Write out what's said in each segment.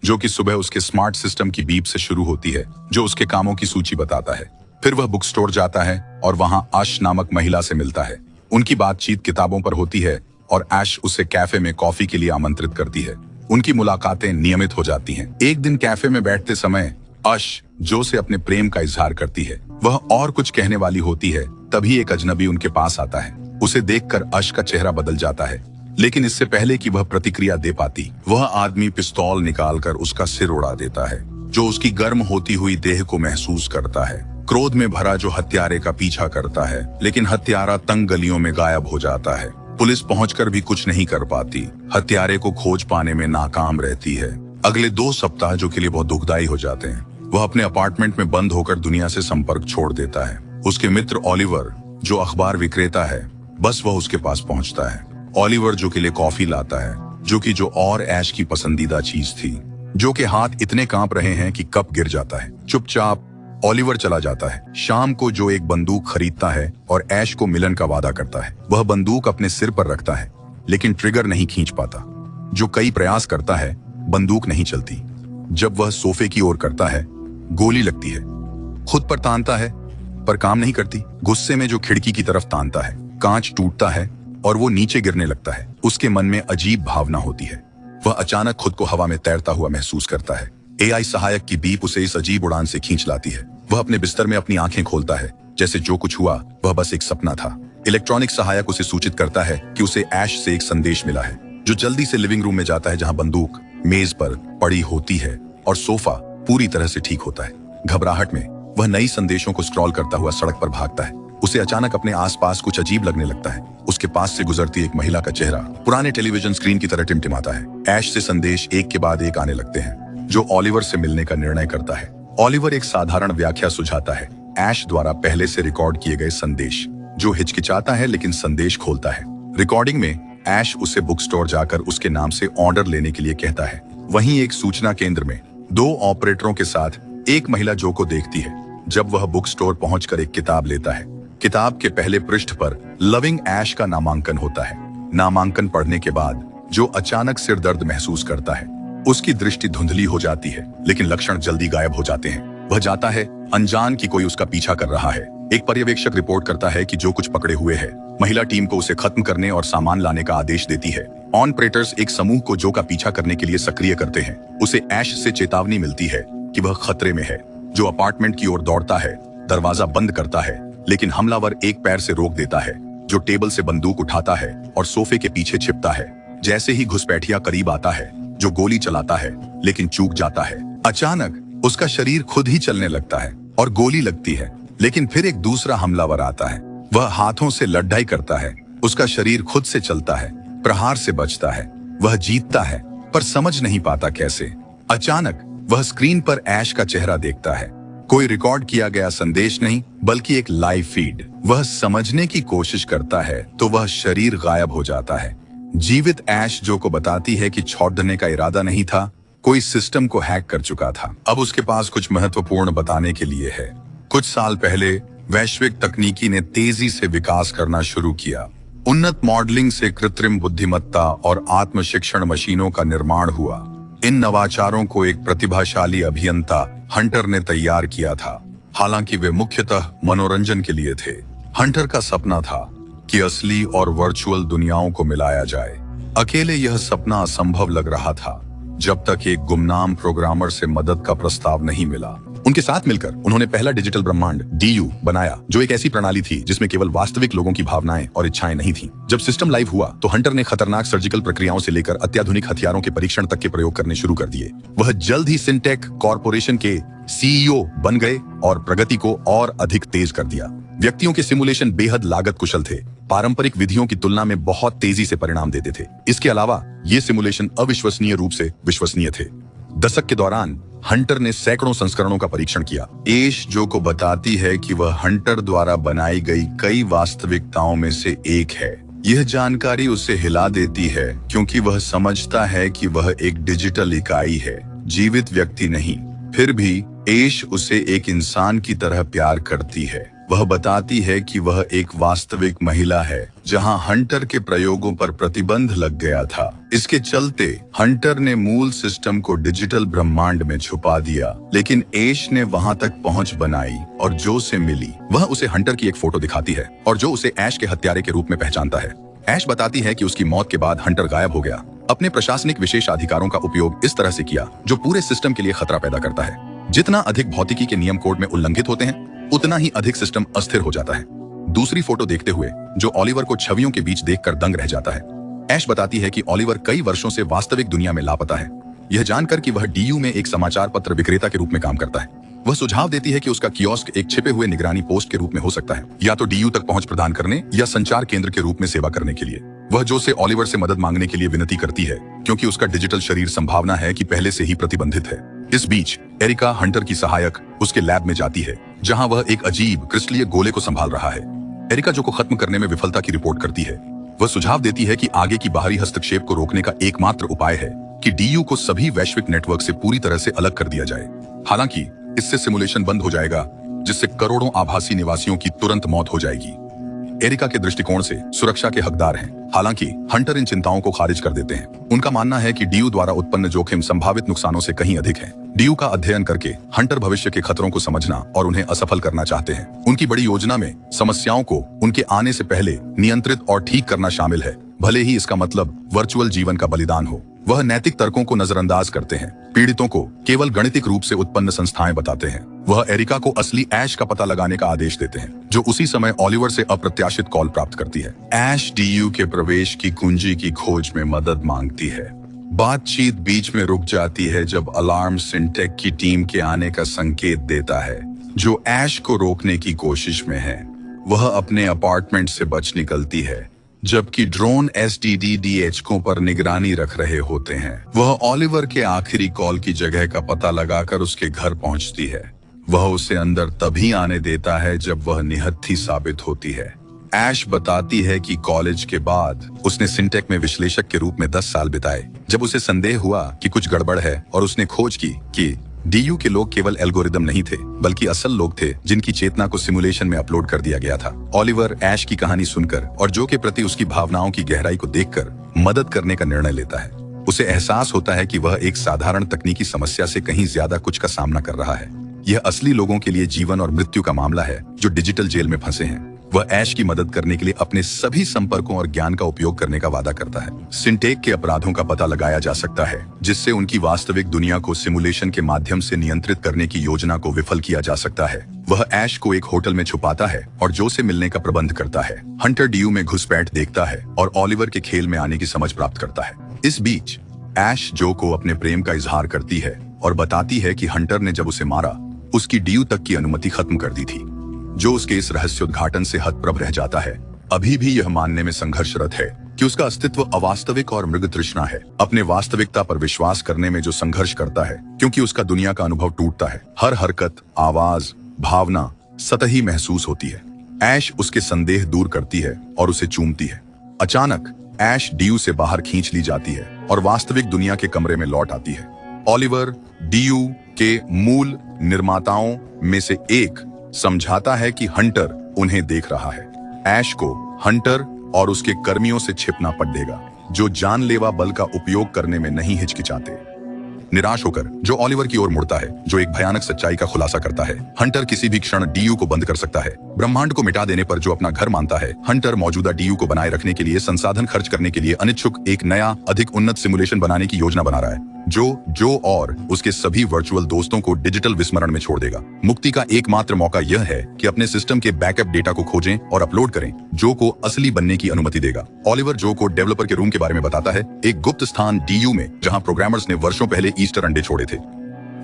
जो कि सुबह उसके स्मार्ट सिस्टम की बीप से शुरू होती है, जो उसके कामों की सूची बताता है। फिर वह बुक स्टोर जाता है और वहां आश नामक महिला से मिलता है। उनकी बातचीत किताबों पर होती है और ऐश उसे कैफे में कॉफी के लिए आमंत्रित करती है। उनकी मुलाकातें नियमित हो जाती हैं। एक दिन कैफे में बैठते समय अश जो से अपने प्रेम का इजहार करती है। वह और कुछ कहने वाली होती है, तभी एक अजनबी उनके पास आता है। उसे देखकर अश का चेहरा बदल जाता है, लेकिन इससे पहले कि वह प्रतिक्रिया दे पाती, वह आदमी पिस्तौल निकालकर उसका सिर उड़ा देता है, जो उसकी गर्म होती हुई देह को महसूस करता है। क्रोध में भरा जो हत्यारे का पीछा करता है, लेकिन हत्यारा तंग गलियों में गायब हो जाता है। पुलिस पहुंचकर भी कुछ नहीं कर पाती, हत्यारे को खोज पाने में नाकाम रहती है। अगले 2 सप्ताह जो के लिए बहुत दुखदायी हो जाते हैं। वह अपने अपार्टमेंट में बंद होकर दुनिया से संपर्क छोड़ देता है। उसके मित्र ओलिवर, जो अखबार विक्रेता है, बस वह उसके पास पहुंचता है। ओलिवर जो के लिए कॉफी लाता है, जो कि जो और ऐश की पसंदीदा चीज थी, जो के हाथ इतने कांप रहे हैं कि कप गिर जाता है। चुपचाप ओलिवर चला जाता है। शाम को जो एक बंदूक खरीदता है और ऐश को मिलन का वादा करता है। वह बंदूक अपने सिर पर रखता है, लेकिन ट्रिगर नहीं खींच पाता। जो कई प्रयास करता है, बंदूक नहीं चलती। जब वह सोफे की ओर करता है, गोली लगती है। खुद पर तानता है, पर काम नहीं करती। गुस्से में जो खिड़की की तरफ तानता है, कांच टूटता है और वो नीचे गिरने लगता है। उसके मन में अजीब भावना होती है। वह अचानक खुद को हवा में तैरता हुआ महसूस करता है। एआई सहायक की बीप उसे इस अजीब उड़ान से खींच लाती है। वह अपने बिस्तर में अपनी आंखें खोलता है, जैसे जो कुछ हुआ वह बस एक सपना था। इलेक्ट्रॉनिक सहायक उसे सूचित करता है कि उसे ऐश से एक संदेश मिला है। जो जल्दी से लिविंग रूम में जाता है, जहां बंदूक मेज पर पड़ी होती है और सोफा पूरी तरह से ठीक होता है। घबराहट में वह नई संदेशों को स्क्रॉल करता हुआ सड़क पर भागता है। उसे अचानक अपने आसपास कुछ अजीब लगने लगता है। उसके पास से गुजरती एक महिला का चेहरा पुराने टेलीविजन स्क्रीन की तरह टिमटिमाता है। ऐश से संदेश एक के बाद एक आने लगते हैं, जो ओलिवर से मिलने का निर्णय करता है। ओलिवर एक साधारण व्याख्या सुझाता है, ऐश द्वारा पहले से रिकॉर्ड किए गए संदेश। जो हिचकिचाता है लेकिन संदेश खोलता है। रिकॉर्डिंग में ऐश उसे बुक स्टोर जाकर उसके नाम से ऑर्डर लेने के लिए कहता है। वहीं एक सूचना केंद्र में 2 ऑपरेटरों के साथ एक महिला जो को देखती है, जब वह बुक स्टोर पहुंचकर एक किताब लेता है। किताब के पहले पृष्ठ पर लविंग ऐश का नामांकन होता है। नामांकन पढ़ने के बाद जो अचानक सिर दर्द महसूस करता है। उसकी दृष्टि धुंधली हो जाती है, लेकिन लक्षण जल्दी गायब हो जाते हैं। वह जाता है अनजान कि कोई उसका पीछा कर रहा है। एक पर्यवेक्षक रिपोर्ट करता है कि जो कुछ पकड़े हुए है। महिला टीम को उसे खत्म करने और सामान लाने का आदेश देती है। ऑपरेटर्स एक समूह को जो का पीछा करने के लिए सक्रिय करते हैं। उसे ऐश से चेतावनी मिलती है कि वह खतरे में है। जो अपार्टमेंट की ओर दौड़ता है, दरवाजा बंद करता है, लेकिन हमलावर एक पैर से रोक देता है। जो टेबल से बंदूक उठाता है और सोफे के पीछे छिपता है। जैसे ही घुसपैठिया करीब आता है, जो गोली चलाता है, लेकिन चूक जाता है। अचानक उसका शरीर खुद ही चलने लगता है और गोली लगती है, लेकिन फिर एक दूसरा हमलावर आता है। वह हाथों से लड़ाई करता है। उसका शरीर खुद से चलता है, प्रहार से बचता है। वह जीतता है, पर समझ नहीं पाता कैसे। अचानक वह स्क्रीन पर ऐश का चेहरा देखता है। कोई रिकॉर्ड किया गया संदेश नहीं, बल्कि एक लाइव फीड। वह समझने की कोशिश करता है तो वह शरीर गायब हो जाता है। जीवित ऐश जो को बताती है कि छोड़ने का इरादा नहीं था, कोई सिस्टम को हैक कर चुका था। अब उसके पास कुछ महत्वपूर्ण बताने के लिए है। कुछ साल पहले वैश्विक तकनीकी ने तेजी से विकास करना शुरू किया। उन्नत मॉडलिंग से कृत्रिम बुद्धिमत्ता और आत्म शिक्षण मशीनों का निर्माण हुआ। इन नवाचारों को एक प्रतिभाशाली अभियंता हंटर ने तैयार किया था। हालांकि वे मुख्यतः मनोरंजन के लिए थे। हंटर का सपना था कि असली और वर्चुअल दुनियाओं को मिलाया जाए। अकेले यह सपना असंभव लग रहा था, जब तक एक गुमनाम प्रोग्रामर से मदद का प्रस्ताव नहीं मिला। उनके साथ मिलकर उन्होंने पहला डिजिटल ब्रह्मांड DU बनाया, जो एक ऐसी प्रणाली थी जिसमें केवल वास्तविक लोगों की भावनाएं और इच्छाएं नहीं थीं। जब सिस्टम लाइव हुआ तो हंटर ने खतरनाक सर्जिकल प्रक्रियाओं से लेकर अत्याधुनिक हथियारों के परीक्षण तक के प्रयोग करने शुरू कर दिए। वह जल्द ही सिंटेक कॉर्पोरेशन के CEO बन गए और प्रगति को और अधिक तेज कर दिया। व्यक्तियों के सिमुलेशन बेहद लागत कुशल थे, पारंपरिक विधियों की तुलना में बहुत तेजी से परिणाम देते थे। इसके अलावा ये सिमुलेशन अविश्वसनीय रूप से विश्वसनीय थे। दशक के दौरान हंटर ने सैकड़ों संस्करणों का परीक्षण किया। ऐश जो को बताती है कि वह हंटर द्वारा बनाई गई कई वास्तविकताओं में से एक है। यह जानकारी उसे हिला देती है, क्योंकि वह समझता है कि वह एक डिजिटल इकाई है, जीवित व्यक्ति नहीं। फिर भी ऐश उसे एक इंसान की तरह प्यार करती है। वह बताती है कि वह एक वास्तविक महिला है जहां हंटर के प्रयोगों पर प्रतिबंध लग गया था। इसके चलते हंटर ने मूल सिस्टम को डिजिटल ब्रह्मांड में छुपा दिया, लेकिन ऐश ने वहां तक पहुंच बनाई और जो से मिली। वह उसे हंटर की एक फोटो दिखाती है और जो उसे ऐश के हत्यारे के रूप में पहचानता है। ऐश बताती है कि उसकी मौत के बाद हंटर गायब हो गया। अपने प्रशासनिक विशेषाधिकारों का उपयोग इस तरह से किया जो पूरे सिस्टम के लिए खतरा पैदा करता है। जितना अधिक भौतिकी के नियम कोड में उल्लंघित होते हैं, उतना ही अधिक सिस्टम अस्थिर हो जाता है। दूसरी फोटो देखते हुए जो ऑलिवर को छवियों के बीच देखकर दंग रह जाता है। ऐश बताती है कि ऑलिवर कई वर्षों से वास्तविक दुनिया में लापता है। यह जानकर कि वह डीयू में एक समाचार पत्र विक्रेता के रूप में काम करता है। वह सुझाव देती है कि उसका कियोस्क एक छिपे हुए निगरानी पोस्ट के रूप में हो सकता है, या तो डीयू तक पहुंच प्रदान करने या संचार केंद्र के रूप में सेवा करने के लिए। वह जो से ऑलिवर से मदद मांगने के लिए विनती करती है, क्योंकि उसका डिजिटल शरीर संभावना है कि पहले से ही प्रतिबंधित है। इस बीच एरिका हंटर की सहायक उसके लैब में जाती है, जहां वह एक अजीब क्रिस्टलीय गोले को संभाल रहा है। एरिका जो को खत्म करने में विफलता की रिपोर्ट करती है। वह सुझाव देती है कि आगे की बाहरी हस्तक्षेप को रोकने का एकमात्र उपाय है कि डीयू को सभी वैश्विक नेटवर्क से पूरी तरह से अलग कर दिया जाए। हालांकि इससे सिमुलेशन बंद हो जाएगा, जिससे करोड़ों आभासी निवासियों की तुरंत मौत हो जाएगी। एरिका के दृष्टिकोण से सुरक्षा के हकदार हैं। हालांकि हंटर इन चिंताओं को खारिज कर देते हैं। उनका मानना है कि डीयू द्वारा उत्पन्न जोखिम संभावित नुकसानों से कहीं अधिक है। डीयू का अध्ययन करके हंटर भविष्य के खतरों को समझना और उन्हें असफल करना चाहते हैं। उनकी बड़ी योजना में समस्याओं को उनके आने से पहले नियंत्रित और ठीक करना शामिल है, भले ही इसका मतलब वर्चुअल जीवन का बलिदान हो। वह नैतिक तर्कों को नजरअंदाज करते हैं, पीड़ितों को केवल गणितिक रूप से उत्पन्न संस्थाएं बताते हैं। वह एरिका को असली ऐश का पता लगाने का आदेश देते हैं, जो उसी समय ऑलिवर से अप्रत्याशित कॉल प्राप्त करती है। ऐश डीयू के प्रवेश की कुंजी की खोज में मदद मांगती है। बातचीत बीच में रुक जाती है जब अलार्म सिंटेक की टीम के आने का संकेत देता है, जो ऐश को रोकने की कोशिश में है। वह अपने अपार्टमेंट से बच निकलती है, जबकि ड्रोन SDDDHकों पर निगरानी रख रहे होते हैं। वह ऑलिवर के आखिरी कॉल की जगह का पता लगाकर उसके घर पहुंचती है। वह उसे अंदर तभी आने देता है जब वह निहत्थी साबित होती है। ऐश बताती है कि कॉलेज के बाद उसने सिंटेक में विश्लेषक के रूप में 10 साल बिताए। जब उसे संदेह हुआ कि कुछ गड़बड़ है और उसने खोज की कि डीयू के लोग केवल एल्गोरिदम नहीं थे, बल्कि असल लोग थे जिनकी चेतना को सिमुलेशन में अपलोड कर दिया गया था। ऑलिवर ऐश की कहानी सुनकर और जो के प्रति उसकी भावनाओं की गहराई को देखकर मदद करने का निर्णय लेता है। उसे एहसास होता है कि वह एक साधारण तकनीकी समस्या से कहीं ज्यादा कुछ का सामना कर रहा है। यह असली लोगों के लिए जीवन और मृत्यु का मामला है, जो डिजिटल जेल में फंसे हैं। वह ऐश की मदद करने के लिए अपने सभी संपर्कों और ज्ञान का उपयोग करने का वादा करता है। सिंटेक के अपराधों का पता लगाया जा सकता है, जिससे उनकी वास्तविक दुनिया को सिमुलेशन के माध्यम से नियंत्रित करने की योजना को विफल किया जा सकता है। वह ऐश को एक होटल में छुपाता है और जो से मिलने का प्रबंध करता है। हंटर डीयू में घुसपैठ देखता है और ऑलिवर के खेल में आने की समझ प्राप्त करता है। इस बीच ऐश जो को अपने प्रेम का इजहार करती है और बताती है कि हंटर ने जब उसे मारा, उसकी डीयू तक की अनुमति खत्म कर दी थी। जो उसके इस रहस्योद्घाटन से हतप्रभ रह जाता है, अभी भी यह मानने में संघर्षरत है कि उसका अस्तित्व अवास्तविक और मृग तृष्णा है। अपने वास्तविकता पर विश्वास करने में जो संघर्ष करता है, क्योंकि उसका दुनिया का अनुभव टूटता है। हर हरकत, आवाज, भावना सतही महसूस होती है। ऐश उसके संदेह दूर करती है और उसे चूमती है। अचानक ऐश डीयू से बाहर खींच ली जाती है और वास्तविक दुनिया के कमरे में लौट आती है। ऑलिवर डीयू के मूल निर्माताओं में से एक समझाता है कि हंटर उन्हें देख रहा है। ऐश को हंटर और उसके कर्मियों से छिपना पड़ेगा, जो जानलेवा बल का उपयोग करने में नहीं हिचकिचाते। निराश होकर जो ऑलिवर की ओर मुड़ता है, जो एक भयानक सच्चाई का खुलासा करता है। हंटर किसी भी क्षण डीयू को बंद कर सकता है। ब्रह्मांड को मिटा देने पर जो अपना घर मानता है, हंटर मौजूदा डीयू को बनाए रखने के लिए संसाधन खर्च करने के लिए अनिच्छुक एक नया, अधिक उन्नत सिमुलेशन बनाने की योजना बना रहा है, जो और उसके सभी वर्चुअल दोस्तों को डिजिटल विस्मरण में छोड़ देगा। मुक्ति का एकमात्र मौका यह है कि अपने सिस्टम के बैकअप डेटा को खोजें और अपलोड करें, जो को असली बनने की अनुमति देगा। ऑलिवर जो को डेवलपर के रूम के बारे में बताता है, एक गुप्त स्थान डीयू में जहां प्रोग्रामर्स ने वर्षों पहले ईस्टर अंडे छोड़े थे।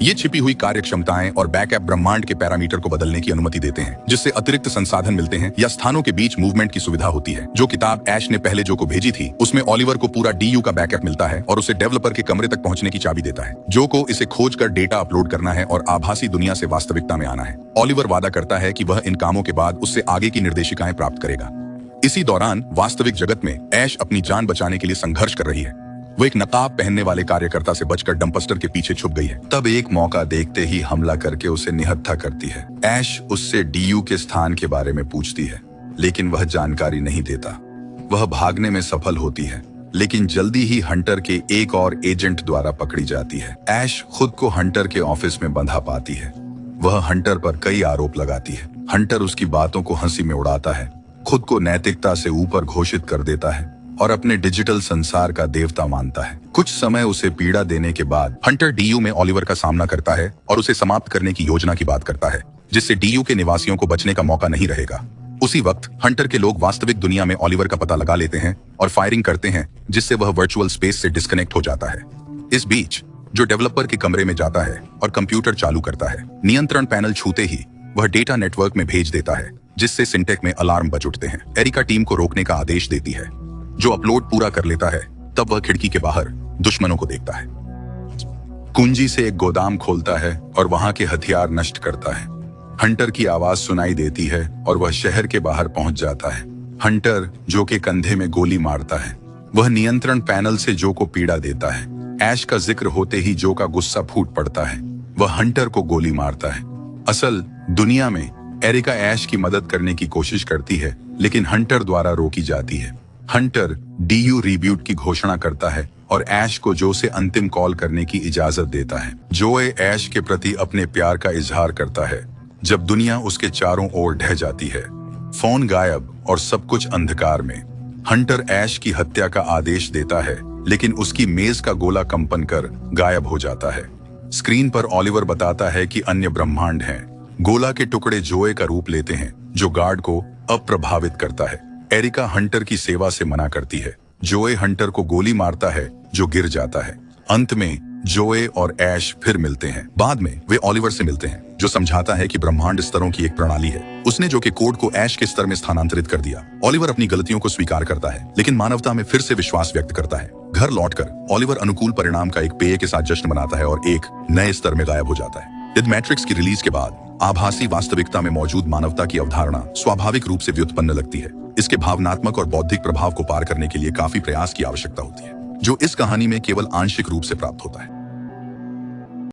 ये छिपी हुई कार्य क्षमताएं और बैकअप ब्रह्मांड के पैरामीटर को बदलने की अनुमति देते हैं, जिससे अतिरिक्त संसाधन मिलते हैं या स्थानों के बीच मूवमेंट की सुविधा होती है। जो किताब ऐश ने पहले जो को भेजी थी, उसमें ऑलिवर को पूरा डीयू का बैकअप मिलता है और उसे डेवलपर के कमरे तक पहुंचने की चाबी देता है। जो को इसे खोज कर डेटा अपलोड करना है और आभासी दुनिया से वास्तविकता में आना है। ऑलिवर वादा करता है कि वह इन कामों के बाद उससे आगे की निर्देशिकाएं प्राप्त करेगा। इसी दौरान वास्तविक जगत में ऐश अपनी जान बचाने के लिए संघर्ष कर रही है। वो एक नकाब पहनने वाले कार्यकर्ता से बचकर डंपस्टर के पीछे छुप गई है। तब एक मौका देखते ही हमला करके उसे निहत्था करती है। ऐश उससे डीयू के स्थान के बारे में पूछती है, लेकिन वह जानकारी नहीं देता। वह भागने में सफल होती है, लेकिन जल्दी ही हंटर के एक और एजेंट द्वारा पकड़ी जाती है। ऐश खुद को हंटर के ऑफिस में बंधा पाती है। वह हंटर पर कई आरोप लगाती है। हंटर उसकी बातों को हंसी में उड़ाता है, खुद को नैतिकता से ऊपर घोषित कर देता है और अपने डिजिटल संसार का देवता मानता है। कुछ समय उसे पीड़ा देने के बाद हंटर डीयू में ओलिवर का सामना करता है और उसे समाप्त करने की योजना की बात करता है, जिससे डीयू के निवासियों को बचने का मौका नहीं रहेगा। उसी वक्त हंटर के लोग वास्तविक दुनिया में ओलिवर का पता लगा लेते हैं और फायरिंग करते हैं, जिससे वह वर्चुअल स्पेस से डिस्कनेक्ट हो जाता है। इस बीच जो डेवलपर के कमरे में जाता है और कंप्यूटर चालू करता है। नियंत्रण पैनल छूते ही वह डेटा नेटवर्क में भेज देता है, जिससे सिंटेक में अलार्म बज उठते हैं। एरिका टीम को रोकने का आदेश देती है। जो अपलोड पूरा कर लेता है, तब वह खिड़की के बाहर दुश्मनों को देखता है। कुंजी से एक गोदाम खोलता है और वहां के हथियार नष्ट करता है। हंटर की आवाज सुनाई देती है और वह शहर के बाहर पहुंच जाता है। हंटर जो के कंधे में गोली मारता है। वह नियंत्रण पैनल से जो को पीड़ा देता है। ऐश का जिक्र होते ही जो का गुस्सा फूट पड़ता है। वह हंटर को गोली मारता है। असल दुनिया में एरिका ऐश की मदद करने की कोशिश करती है, लेकिन हंटर द्वारा रोकी जाती है। हंटर डीयू रिब्यूट की घोषणा करता है और ऐश को जो से अंतिम कॉल करने की इजाजत देता है। जोए ऐश के प्रति अपने प्यार का इजहार करता है। जब दुनिया उसके चारों ओर ढह जाती है, फोन गायब और सब कुछ अंधकार में, हंटर ऐश की हत्या का आदेश देता है, लेकिन उसकी मेज का गोला कंपन कर गायब हो जाता है। स्क्रीन पर ओलिवर बताता है कि अन्य ब्रह्मांड हैं। गोला के टुकड़े जोए का रूप लेते हैं, जो गार्ड को अप्रभावित करता है। एरिका हंटर की सेवा से मना करती है। जोए हंटर को गोली मारता है, जो गिर जाता है। अंत में जोए और ऐश फिर मिलते हैं। बाद में वे ओलिवर से मिलते हैं, जो समझाता है कि ब्रह्मांड स्तरों की एक प्रणाली है। उसने जो के कोड को ऐश के स्तर में स्थानांतरित कर दिया। ओलिवर अपनी गलतियों को स्वीकार करता है, लेकिन मानवता में फिर से विश्वास व्यक्त करता है। घर लौटकर ओलिवर अनुकूल परिणाम का एक पेय के साथ जश्न मनाता है और एक नए स्तर में गायब हो जाता है। द मैट्रिक्स की रिलीज के बाद आभासी वास्तविकता में मौजूद मानवता की अवधारणा स्वाभाविक रूप से व्युत्पन्न लगती है। इसके भावनात्मक और बौद्धिक प्रभाव को पार करने के लिए काफी प्रयास की आवश्यकता होती है, जो इस कहानी में केवल आंशिक रूप से प्राप्त होता है।